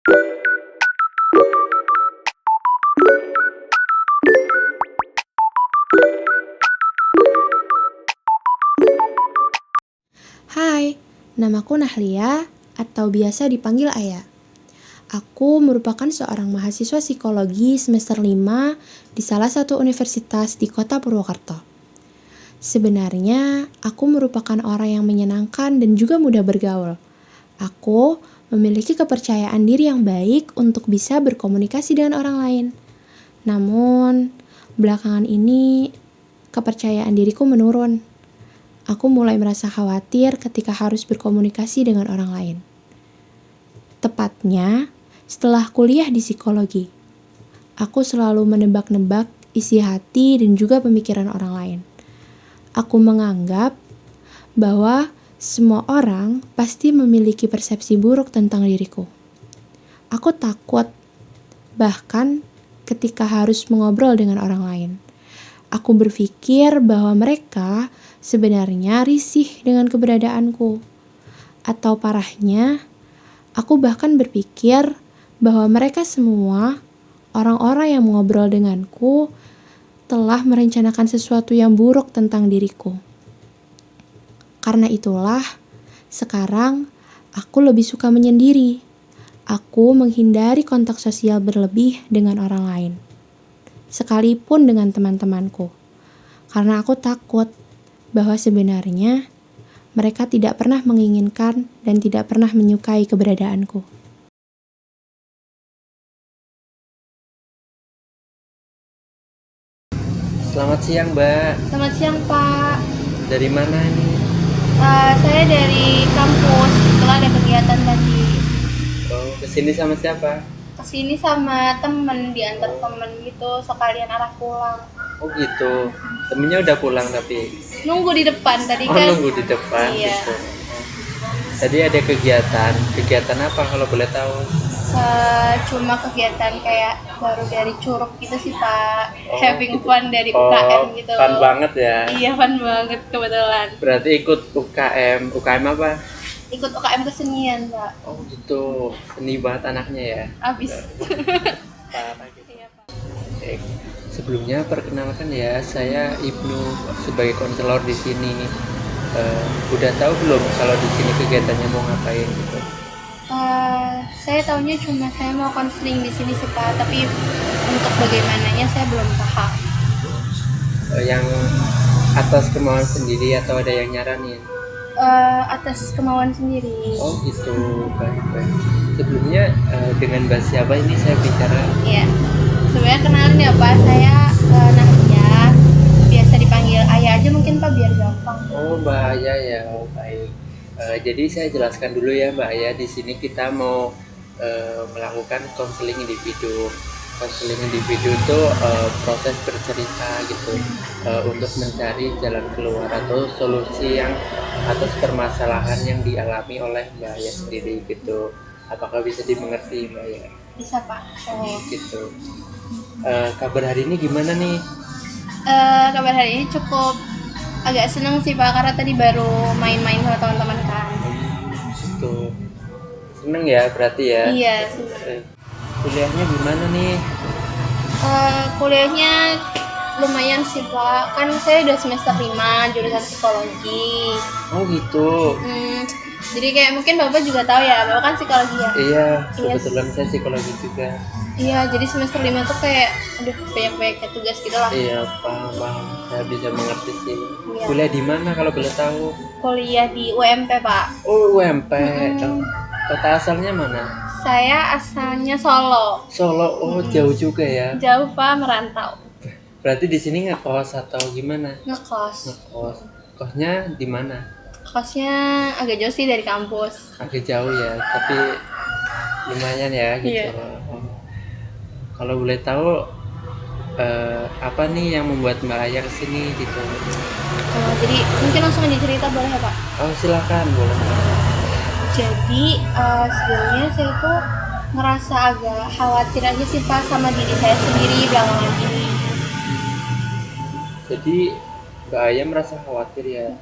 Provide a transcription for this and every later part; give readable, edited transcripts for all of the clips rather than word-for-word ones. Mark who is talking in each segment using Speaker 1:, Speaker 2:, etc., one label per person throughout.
Speaker 1: Hai, namaku Nahlia atau biasa dipanggil Aya. Aku merupakan seorang mahasiswa psikologi semester 5 di salah satu universitas di kota Purwokerto. Sebenarnya, aku merupakan orang yang menyenangkan dan juga mudah bergaul. Aku memiliki kepercayaan diri yang baik untuk bisa berkomunikasi dengan orang lain. Namun, belakangan ini kepercayaan diriku menurun. Aku mulai merasa khawatir ketika harus berkomunikasi dengan orang lain. Tepatnya, setelah kuliah di psikologi, aku selalu menebak-nebak isi hati dan juga pemikiran orang lain. Aku menganggap bahwa semua orang pasti memiliki persepsi buruk tentang diriku. Aku takut, bahkan ketika harus mengobrol dengan orang lain. Aku berpikir bahwa mereka sebenarnya risih dengan keberadaanku. Atau parahnya, aku bahkan berpikir bahwa mereka semua, orang-orang yang mengobrol denganku, telah merencanakan sesuatu yang buruk tentang diriku. Karena itulah, sekarang aku lebih suka menyendiri. Aku menghindari kontak sosial berlebih dengan orang lain, sekalipun dengan teman-temanku. Karena aku takut bahwa sebenarnya mereka tidak pernah menginginkan dan tidak pernah menyukai keberadaanku.
Speaker 2: Selamat siang, Mbak.
Speaker 3: Selamat siang, Pak.
Speaker 2: Dari mana ini?
Speaker 3: Saya dari kampus. Kebetulan ada kegiatan tadi.
Speaker 2: Oh, kesini sama siapa?
Speaker 3: Kesini sama temen, diantar temen gitu, sekalian arah pulang.
Speaker 2: Oh gitu. Temennya udah pulang tapi.
Speaker 3: Nunggu di depan tadi
Speaker 2: Oh,
Speaker 3: kan.
Speaker 2: nunggu di depan
Speaker 3: Iya.
Speaker 2: gitu. Tadi ada kegiatan. Kegiatan apa kalau boleh tahu?
Speaker 3: Cuma kegiatan kayak baru dari Curug gitu sih, Pak.
Speaker 2: Oh,
Speaker 3: Having
Speaker 2: gitu.
Speaker 3: fun dari UKM gitu.
Speaker 2: Fun banget ya.
Speaker 3: Iya, fun banget kebetulan.
Speaker 2: Berarti ikut UKM. UKM apa?
Speaker 3: Ikut UKM kesenian, Pak.
Speaker 2: Oh gitu. Seni banget anaknya ya.
Speaker 3: Abis.
Speaker 2: Parah gitu.
Speaker 3: Iya, Pak.
Speaker 2: Oke. Sebelumnya perkenalkan ya, saya Ibnu sebagai konselor di sini. Udah tahu belum kalau di sini kegiatannya mau ngapain gitu?
Speaker 3: Saya tahunya cuma saya mau konseling di sini sih, Pak, tapi untuk bagaimananya saya belum paham.
Speaker 2: Yang atas kemauan sendiri atau ada yang nyaranin?
Speaker 3: Atas kemauan sendiri.
Speaker 2: Oh gitu, baik. Sebelumnya dengan Mbak siapa ini saya bicara?
Speaker 3: Iya. Sebenarnya kenalin ya, Pak, saya Nahya. Biasa dipanggil Ayah aja mungkin, Pak, biar gampang.
Speaker 2: Oh Mbak Aya ya, oh, baik. Jadi saya jelaskan dulu ya Mbak Aya, di sini kita mau melakukan konseling individu. Konseling individu itu proses bercerita gitu untuk mencari jalan keluar atau solusi yang atas permasalahan yang dialami oleh Mbak Aya sendiri gitu. Apakah bisa dimengerti Mbak Aya?
Speaker 3: Bisa, Pak.
Speaker 2: Oh gitu. Kabar hari ini gimana nih?
Speaker 3: Kabar hari ini cukup agak seneng sih, Pak, karena tadi baru main-main sama teman-teman kan.
Speaker 2: Gitu. Seneng ya berarti ya?
Speaker 3: Iya.
Speaker 2: Kuliahnya gimana nih?
Speaker 3: Kuliahnya lumayan sih, Pak. Kan saya udah semester 5 jurusan psikologi.
Speaker 2: Oh gitu.
Speaker 3: Jadi kayak mungkin Bapak juga tahu ya, Bapak kan psikologi ya?
Speaker 2: Iya, kebetulan saya psikologi juga.
Speaker 3: Iya, jadi semester 5 tuh kayak aduh banyak tugas gitu lah.
Speaker 2: Iya, paham. Saya bisa mengerti sih.
Speaker 3: Iya.
Speaker 2: Kuliah di mana kalau boleh tahu?
Speaker 3: Kuliah di UMP, Pak.
Speaker 2: Oh, UMP. Kota asalnya mana?
Speaker 3: Saya asalnya Solo.
Speaker 2: Solo. Oh, jauh juga ya.
Speaker 3: Jauh, Pak, merantau.
Speaker 2: Berarti di sini ngekos atau gimana?
Speaker 3: Ngekos.
Speaker 2: Ngekos. Kosnya di mana?
Speaker 3: Kosnya agak jauh sih dari kampus.
Speaker 2: Agak jauh ya, tapi lumayan ya gitu.
Speaker 3: Iya.
Speaker 2: Kalau boleh tahu apa nih yang membuat Mbak Aya kesini gitu?
Speaker 3: Jadi mungkin langsung aja cerita boleh ya, Pak?
Speaker 2: Oh silakan boleh.
Speaker 3: Jadi sebenarnya saya tuh ngerasa agak khawatir aja sih, Pak, sama diri saya sendiri belakangan ini.
Speaker 2: Jadi Mbak Aya merasa khawatir ya?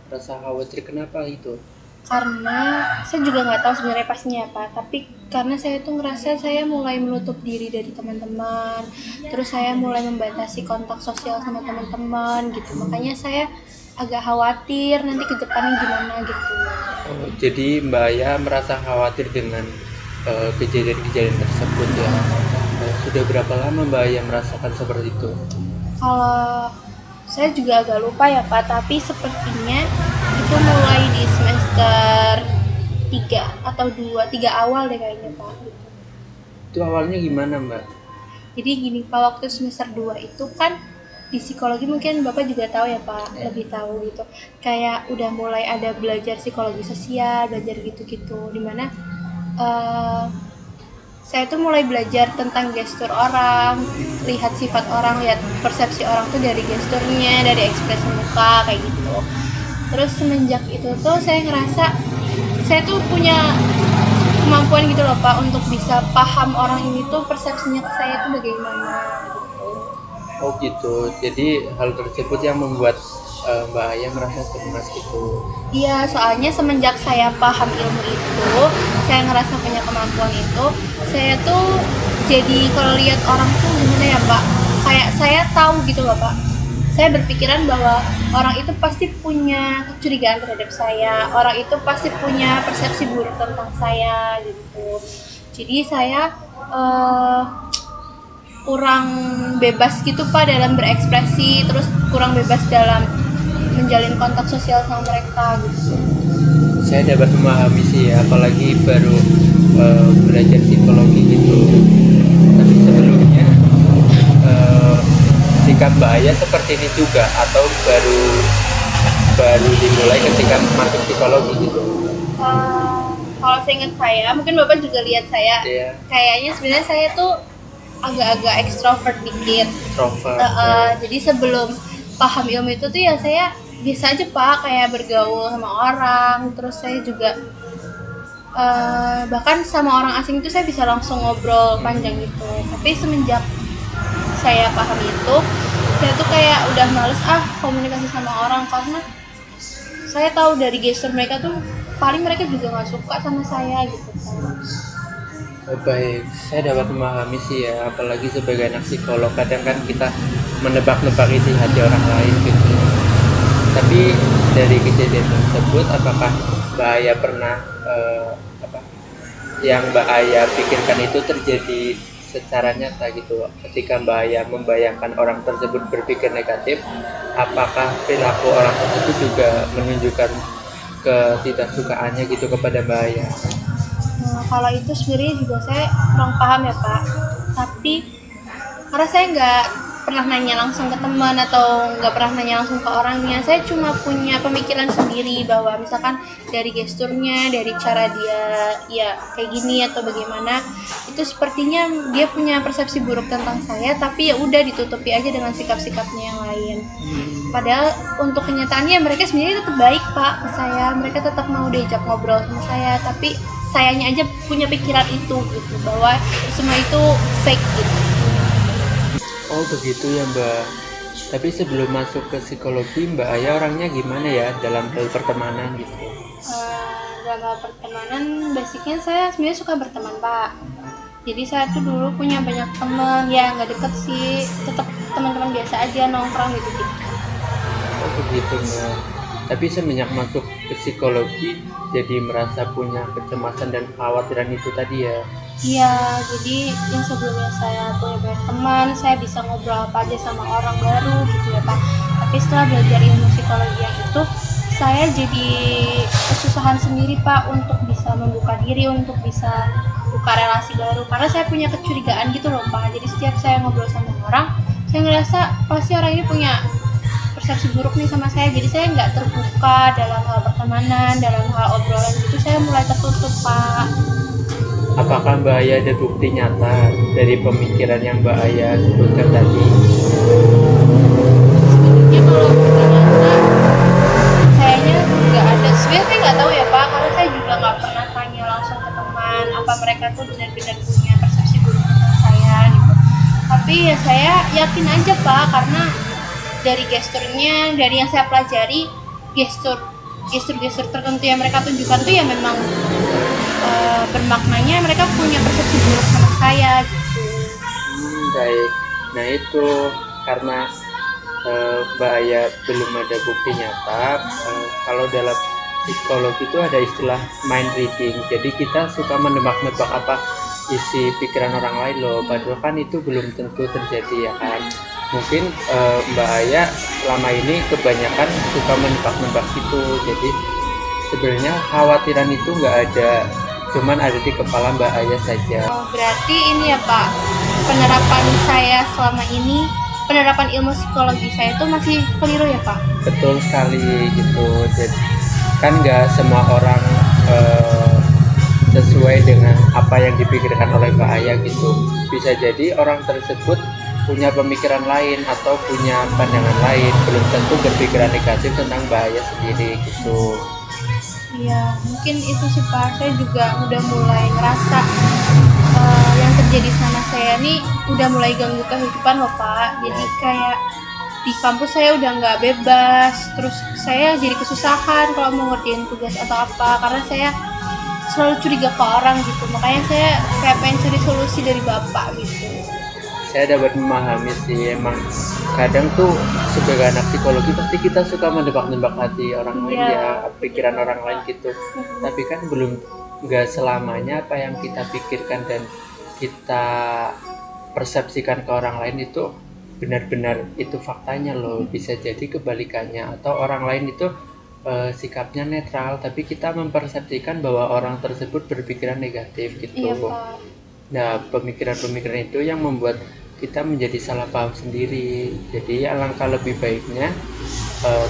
Speaker 2: Rasa khawatir kenapa itu?
Speaker 3: karena saya juga nggak tahu sebenarnya pastinya apa, tapi karena saya tuh ngerasa saya mulai menutup diri dari teman-teman, terus saya mulai membatasi kontak sosial sama teman-teman gitu, makanya saya agak khawatir nanti ke depannya gimana gitu.
Speaker 2: Oh, jadi Mbak Aya merasa khawatir dengan kejadian-kejadian tersebut ya. Sudah berapa lama Mbak Aya merasakan seperti itu?
Speaker 3: Kalau saya juga agak lupa ya Pak, tapi sepertinya itu mulai di semester 3 atau 2, 3 awal deh kayaknya Pak.
Speaker 2: Itu awalnya gimana Mbak?
Speaker 3: Jadi gini Pak, waktu semester 2 itu kan di psikologi mungkin Bapak juga tahu ya Pak, lebih tahu gitu. Kayak udah mulai ada belajar psikologi sosial, belajar gitu-gitu, dimana saya tuh mulai belajar tentang gestur orang, lihat sifat orang, lihat persepsi orang tuh dari gesturnya, dari ekspresi muka kayak gitu. Terus semenjak itu tuh saya ngerasa saya tuh punya kemampuan gitu loh Pak untuk bisa paham orang ini tuh persepsinya ke saya tuh bagaimana gitu.
Speaker 2: Oh gitu, jadi hal tersebut yang membuat Mbak Aya merasa cemas gitu.
Speaker 3: Iya, soalnya semenjak saya paham ilmu itu, saya ngerasa punya kemampuan itu, saya tuh jadi kalau lihat orang tuh gimana ya Pak, kayak saya tahu gitu loh Pak, saya berpikiran bahwa orang itu pasti punya kecurigaan terhadap saya, orang itu pasti punya persepsi buruk tentang saya gitu. Jadi saya kurang bebas gitu Pak dalam berekspresi, terus kurang bebas dalam menjalin kontak sosial sama mereka gitu.
Speaker 2: Saya dapat memahami sih ya, apalagi baru belajar psikologi gitu. Tapi sebelumnya sikap Mbak Aya seperti ini juga atau baru dimulai ketika masuk psikologi gitu?
Speaker 3: Kalau seingat saya, mungkin Bapak juga lihat saya,
Speaker 2: Iya.
Speaker 3: kayaknya sebenarnya saya tuh agak-agak ekstrovert dikit.
Speaker 2: Introvert.
Speaker 3: Jadi sebelum paham ilmu itu tuh ya saya biasa aja Pak, kayak bergaul sama orang, terus saya juga bahkan sama orang asing itu saya bisa langsung ngobrol panjang gitu. Tapi semenjak saya paham itu, saya tuh kayak udah males komunikasi sama orang, karena saya tahu dari gestur mereka tuh paling mereka juga nggak suka sama saya gitu kan.
Speaker 2: Baik, saya dapat memahami sih ya, apalagi sebagai anak psikolog kadang kan kita menebak-nebak isi hati orang lain gitu. Tapi dari kejadian tersebut, apakah Mbak Aya pernah yang Mbak Aya pikirkan itu terjadi secara nyata gitu? Ketika Mbak Aya membayangkan orang tersebut berpikir negatif, apakah perilaku orang tersebut juga menunjukkan ketidaksukaannya gitu kepada Mbak Aya?
Speaker 3: Kalau itu sebenarnya juga saya kurang paham ya Pak, tapi karena saya nggak pernah nanya langsung ke teman atau nggak pernah nanya langsung ke orangnya, saya cuma punya pemikiran sendiri bahwa misalkan dari gesturnya, dari cara dia ya kayak gini atau bagaimana, itu sepertinya dia punya persepsi buruk tentang saya, tapi ya udah ditutupi aja dengan sikap-sikapnya yang lain. Padahal untuk kenyataannya mereka sebenarnya tetap baik Pak ke saya, mereka tetap mau diajak ngobrol sama saya, tapi sayanya aja punya pikiran itu gitu, bahwa semua itu fake gitu.
Speaker 2: Oh begitu ya Mbak. Tapi sebelum masuk ke psikologi, Mbak Aya orangnya gimana ya dalam hal pertemanan gitu?
Speaker 3: Dalam hal pertemanan, basicnya saya sebenarnya suka berteman Pak. Jadi saya tuh dulu punya banyak teman, ya nggak deket sih, tetap teman-teman biasa aja nongkrong gitu.
Speaker 2: Oh begitu Mbak. Tapi semenjak masuk ke psikologi, jadi merasa punya kecemasan dan kekhawatiran itu tadi ya?
Speaker 3: Iya, jadi yang sebelumnya saya punya banyak teman, saya bisa ngobrol apa aja sama orang baru gitu ya Pak. Tapi setelah belajar ilmu psikologi yang itu, saya jadi kesusahan sendiri Pak untuk bisa membuka diri, untuk bisa buka relasi baru. Karena saya punya kecurigaan gitu loh Pak. Jadi setiap saya ngobrol sama orang, saya ngerasa pasti orang ini punya persepsi buruk nih sama saya. Jadi saya nggak terbuka dalam hal pertemanan, dalam hal obrolan gitu. Saya mulai tertutup Pak.
Speaker 2: Apakah Mbak Aya ada bukti nyata dari pemikiran yang Mbak Aya sebutkan tadi?
Speaker 3: Ya kalau ternyata kayaknya nggak ada. Sebenarnya saya nggak tahu ya Pak, karena saya juga nggak pernah tanya langsung ke teman apa mereka tuh benar-benar punya persepsi buruk tentang saya gitu. Tapi ya saya yakin aja Pak, karena dari gesturnya, dari yang saya pelajari, gestur gestur-gestur tertentu yang mereka tunjukkan tuh ya memang bermaknanya mereka punya persepsi buruk sama saya gitu.
Speaker 2: Baik. Nah itu karena Mbak Aya belum ada bukti nyata. Kalau dalam psikologi itu ada istilah mind reading. Jadi kita suka menebak-nebak apa isi pikiran orang lain loh. Padahal kan itu belum tentu terjadi ya kan. Mungkin Mbak Aya selama ini kebanyakan suka menebak-nebak gitu. Jadi sebenarnya khawatiran itu nggak ada, cuman ada di kepala Mbak Aya saja.
Speaker 3: Oh, berarti ini ya Pak, penerapan saya selama ini, penerapan ilmu psikologi saya itu masih keliru ya Pak?
Speaker 2: Betul sekali gitu. Jadi kan nggak semua orang sesuai dengan apa yang dipikirkan oleh Mbak Aya gitu. Bisa jadi orang tersebut punya pemikiran lain atau punya pandangan lain, belum tentu berpikiran negatif tentang Mbak Aya sendiri gitu.
Speaker 3: Iya, mungkin itu sih Pak, saya juga udah mulai ngerasa yang terjadi sama saya nih udah mulai ganggu kehidupan loh Pak. Jadi kayak di kampus saya udah nggak bebas, terus saya jadi kesusahan kalau mau ngerjain tugas atau apa, karena saya selalu curiga ke orang gitu. Makanya saya kayak pengen cari solusi dari Bapak gitu.
Speaker 2: Saya dapat memahami sih, emang kadang tuh sebagai anak psikologi pasti kita suka menebak-nebak hati orang lain ya, pikiran orang lain gitu. Tapi kan nggak selamanya apa yang kita pikirkan dan kita persepsikan ke orang lain itu benar-benar itu faktanya loh. Bisa jadi kebalikannya, atau orang lain itu sikapnya netral tapi kita mempersepsikan bahwa orang tersebut berpikiran negatif gitu.
Speaker 3: Iya Pak.
Speaker 2: Nah, pemikiran-pemikiran itu yang membuat kita menjadi salah paham sendiri. Jadi alangkah lebih baiknya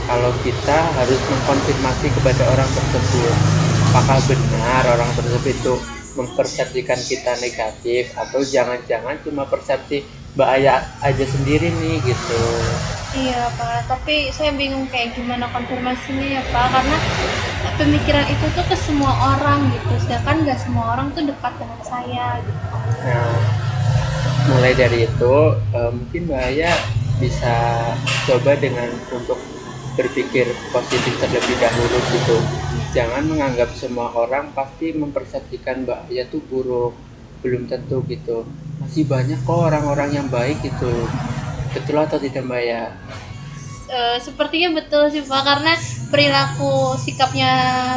Speaker 2: kalau kita harus mengkonfirmasi kepada orang tersebut apakah benar orang tersebut itu mempersepsikan kita negatif, atau jangan-jangan cuma persepsi Mbak Aya aja sendiri nih gitu.
Speaker 3: Iya Pak, tapi saya bingung kayak gimana konfirmasinya ya Pak, karena pemikiran itu tuh ke semua orang gitu, sedangkan nggak semua orang tuh dekat dengan saya gitu.
Speaker 2: Nah, mulai dari itu mungkin Mbak Aya bisa coba dengan untuk berpikir positif terlebih dahulu gitu. Jangan menganggap semua orang pasti mempersepsikan Mbak Aya tuh buruk, belum tentu gitu. Masih banyak kok orang-orang yang baik gitu. Betul atau tidak Mbak Aya?
Speaker 3: Sepertinya betul sih Pak, karena perilaku sikapnya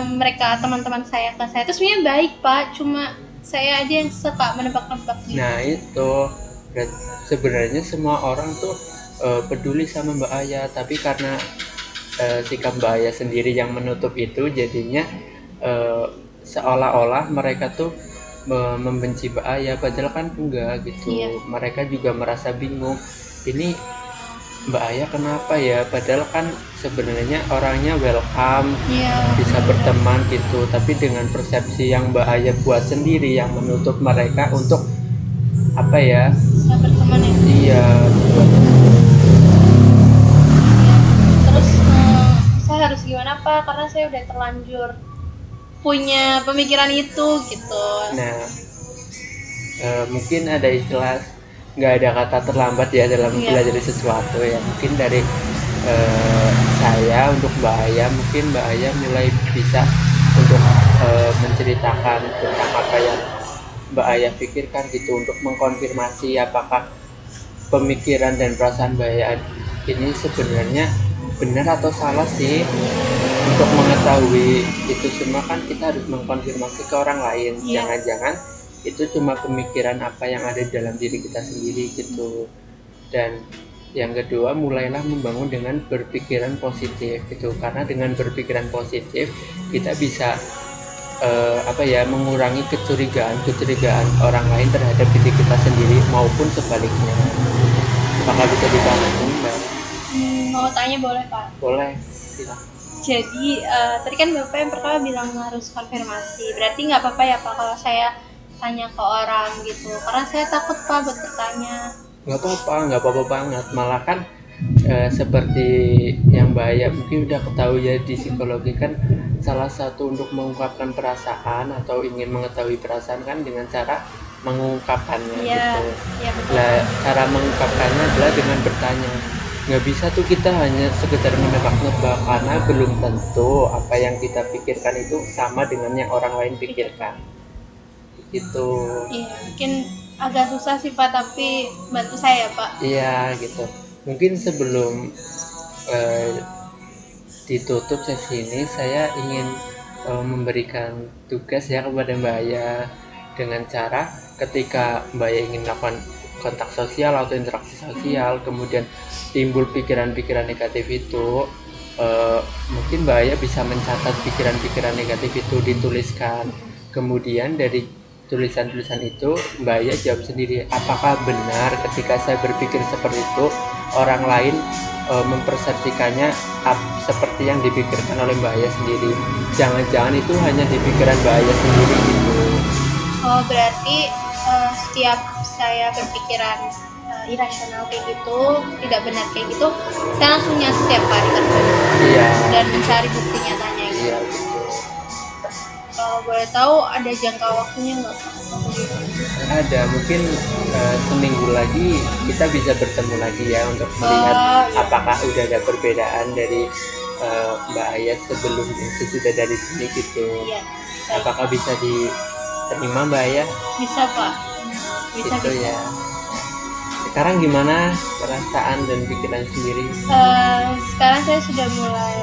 Speaker 3: mereka teman-teman saya ke saya itu sebenarnya baik Pak, cuma saya aja yang suka menebak-nebak gitu.
Speaker 2: Nah itu sebenarnya semua orang tuh peduli sama Mbak Aya, tapi karena sikap Mbak Aya sendiri yang menutup itu, jadinya seolah-olah mereka tuh membenci Mbak Aya, padahal kan enggak gitu.
Speaker 3: Iya.
Speaker 2: Mereka juga merasa bingung, ini Mbak Aya kenapa ya, padahal kan sebenarnya orangnya welcome,
Speaker 3: Iya.
Speaker 2: bisa berteman gitu, tapi dengan persepsi yang Mbak Aya buat sendiri yang menutup mereka untuk apa ya?
Speaker 3: Bisa berteman ya.
Speaker 2: Iya, buat
Speaker 3: Terus saya harus gimana Pak, karena saya udah terlanjur punya pemikiran itu gitu.
Speaker 2: nah mungkin ada istilah, nggak ada kata terlambat ya dalam mempelajari sesuatu ya. Mungkin dari saya untuk Mbak Aya, mungkin Mbak Aya mulai bisa untuk menceritakan tentang apa yang Mbak Aya pikirkan gitu, untuk mengkonfirmasi apakah pemikiran dan perasaan Mbak Aya ini sebenarnya benar atau salah sih. Untuk mengetahui itu semua kan kita harus mengkonfirmasi ke orang lain. Jangan-jangan itu cuma pemikiran apa yang ada dalam diri kita sendiri gitu. Dan yang kedua, mulailah membangun dengan berpikiran positif gitu, karena dengan berpikiran positif kita bisa mengurangi kecurigaan orang lain terhadap diri kita sendiri maupun sebaliknya. Apakah bisa dipahami Mbak?
Speaker 3: Mau tanya boleh Pak?
Speaker 2: Boleh, silakan.
Speaker 3: Jadi tadi kan Bapak yang pertama bilang harus konfirmasi, berarti nggak apa-apa ya Pak kalau saya tanya ke orang gitu, karena saya takut Pak buat bertanya.
Speaker 2: Nggak apa-apa banget, malah kan seperti yang Mbak Aya mungkin udah ketahui ya, di psikologi kan salah satu untuk mengungkapkan perasaan atau ingin mengetahui perasaan kan dengan cara mengungkapkannya gitu.
Speaker 3: Iya betul.
Speaker 2: Nah, cara mengungkapkannya adalah dengan bertanya. nggak bisa tuh kita hanya sekedar menebak-nebak, karena belum tentu apa yang kita pikirkan itu sama dengan yang orang lain pikirkan gitu.
Speaker 3: Iya, mungkin agak susah sih Pak, tapi bantu saya ya Pak.
Speaker 2: Iya gitu. Mungkin sebelum eh, ditutup sesi ini, saya ingin memberikan tugas ya kepada Mbak Aya, dengan cara ketika Mbak Aya ingin melakukan kontak sosial atau interaksi sosial, kemudian timbul pikiran-pikiran negatif itu, mungkin Mbak Aya bisa mencatat pikiran-pikiran negatif itu, dituliskan. Kemudian dari tulisan-tulisan itu Mbak Aya jawab sendiri, apakah benar ketika saya berpikir seperti itu orang lain mempersepsikannya seperti yang dipikirkan oleh Mbak Aya sendiri. Jangan-jangan itu hanya di pikiran Mbak Aya sendiri gitu.
Speaker 3: Oh, berarti setiap saya berpikiran irasional kayak gitu, tidak benar kayak gitu, saya langsung nyatet ya Pak di kertas
Speaker 2: Iya.
Speaker 3: dan mencari bukti nyatanya gitu.
Speaker 2: Iya gitu.
Speaker 3: Kalau boleh tahu ada jangka waktunya nggak Pak?
Speaker 2: Ada mungkin seminggu lagi kita bisa bertemu lagi ya untuk melihat
Speaker 3: iya.
Speaker 2: apakah udah ada perbedaan dari Mbak Aya sebelum sesudah dari sini gitu.
Speaker 3: Iya, baik.
Speaker 2: Apakah bisa diterima Mbak Aya?
Speaker 3: Bisa Pak, bisa
Speaker 2: Gitu
Speaker 3: bisa.
Speaker 2: ya. Sekarang gimana perasaan dan pikiran sendiri?
Speaker 3: Sekarang saya sudah mulai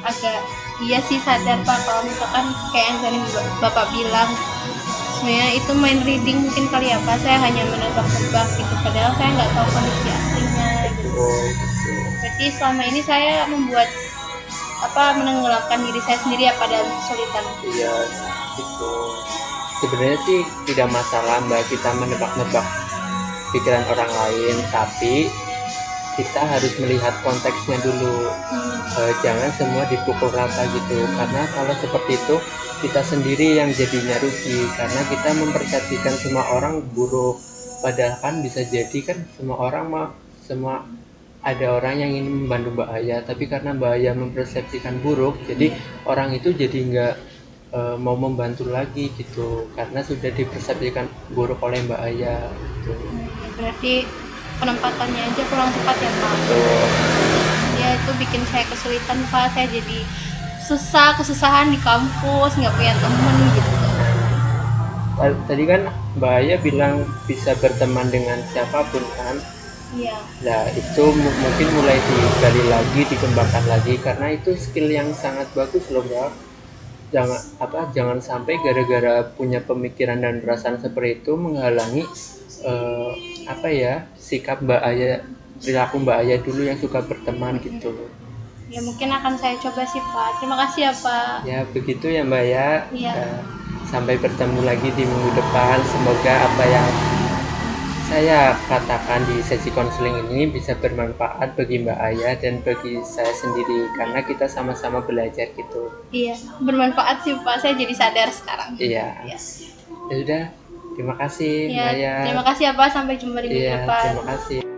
Speaker 3: agak iya sih sadar Pak, kalau misalkan kayak yang tadi Bapak bilang, sebenarnya itu mind reading mungkin kali ya Pak, saya hanya menebak-nebak gitu, padahal saya nggak tahu kondisi aslinya gitu.
Speaker 2: Oh, gitu.
Speaker 3: Berarti selama ini saya membuat menenggelamkan diri saya sendiri ya pada kesulitan.
Speaker 2: Iya, gitu. Sebenarnya sih tidak masalah Mbak kita menebak-nebak pikiran orang lain, tapi kita harus melihat konteksnya dulu. Jangan semua dipukul rata gitu, karena kalau seperti itu kita sendiri yang jadinya rugi, karena kita mempersepsikan semua orang buruk, padahal kan bisa jadi kan semua ada orang yang ingin membantu Mbak Aya, tapi karena Mbak Aya mempersepsikan buruk, jadi orang itu jadi nggak mau membantu lagi gitu, karena sudah dipersepsikan buruk oleh Mbak Aya gitu.
Speaker 3: Berarti penempatannya aja kurang tepat ya Pak.
Speaker 2: Tuh.
Speaker 3: Ya itu bikin saya kesulitan Pak, saya jadi kesusahan di kampus, nggak punya temen gitu.
Speaker 2: Tadi kan Mbak Aya bilang bisa berteman dengan siapapun kan.
Speaker 3: Iya.
Speaker 2: Nah itu mungkin mulai digali lagi, dikembangkan lagi, karena itu skill yang sangat bagus loh Mbak. Jangan sampai gara-gara punya pemikiran dan perasaan seperti itu menghalangi sikap Mbak Aya, perilaku Mbak Aya dulu yang suka berteman gitu.
Speaker 3: Ya mungkin akan saya coba sih Pak. Terima kasih ya Pak.
Speaker 2: Ya begitu ya Mbak ya.
Speaker 3: Iya.
Speaker 2: Sampai bertemu lagi di minggu depan. Semoga apa yang saya katakan di sesi konseling ini bisa bermanfaat bagi Mbak Aya dan bagi saya sendiri, karena kita sama-sama belajar gitu.
Speaker 3: Iya, bermanfaat sih Pak. Saya jadi sadar sekarang.
Speaker 2: Iya.
Speaker 3: Iya.
Speaker 2: Ya sudah, terima kasih Mbak Aya.
Speaker 3: Terima kasih ya Pak. Sampai jumpa di minggu
Speaker 2: Iya,
Speaker 3: depan.
Speaker 2: terima kasih.